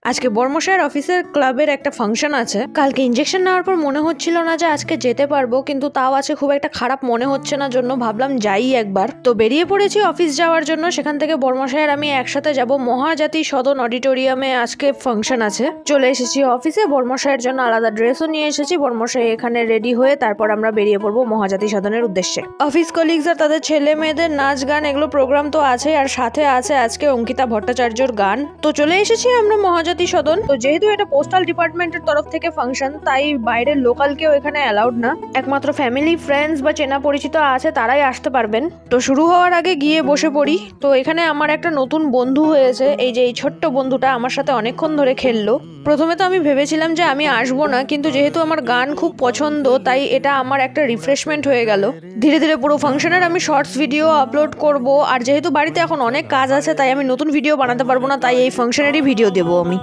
আজকে বর্মশায়ের অফিসের ক্লাবের একটা ফাংশন আছে। কালকে ইনজেকশন নেওয়ার পর মনে হচ্ছিল না যে আজকে যেতে পারবো, কিন্তু তাও আছে খুব একটা খারাপ মনে হচ্ছে না, জন্য ভাবলাম যাই একবার। তো বেরিয়ে পড়েছি অফিস যাওয়ার জন্য। সেখান থেকে বর্মশায়ের আমি একসাথে যাব মহাজাতি সদন অডিটোরিয়ামে। আজকে ফাংশন আছে। চলে এসেছি অফিসে, বর্মশায়ের জন্য আলাদা ড্রেসও নিয়ে এসেছি। বর্মশাই এখানে রেডি হয়ে তারপর আমরা বেরিয়ে পড়বো মহাজাতি সদনের উদ্দেশ্যে। অফিস কলিগস আর তাদের ছেলে মেয়েদের নাচ গান এগুলো প্রোগ্রাম তো আছে, আর সাথে আছে আজকে অঙ্কিতা ভট্টাচার্যর গান। তো চলে এসেছি আমরা মহাজাতি সদন। তো যেহেতু এটা পোস্টাল ডিপার্টমেন্টের তরফ থেকে ফাংশন, তাই বাইরের লোকাল কেউ এখানে অ্যালাউড না। একমাত্র ফ্যামিলি ফ্রেন্ডস বা চেনা পরিচিত আছে তারাই আসতে পারবেন। তো শুরু হওয়ার আগে গিয়ে বসে পড়ি। তো এখানে আমার একটা নতুন বন্ধু হয়েছে, এই যে এই ছোট্ট বন্ধুটা আমার সাথে অনেকক্ষণ ধরে খেললো। প্রথমে তো আমি ভেবেছিলাম যে আমি আসবো না, কিন্তু যেহেতু আমার গান খুব পছন্দ তাই এটা আমার একটা রিফ্রেশমেন্ট হয়ে গেল। ধীরে ধীরে পুরো ফাংশনের আমি শর্টস ভিডিও আপলোড করব। আর যেহেতু বাড়িতে এখন অনেক কাজ আছে তাই আমি নতুন ভিডিও বানাতে পারবো না, তাই এই ফাংশনেরই ভিডিও দেবো আমি।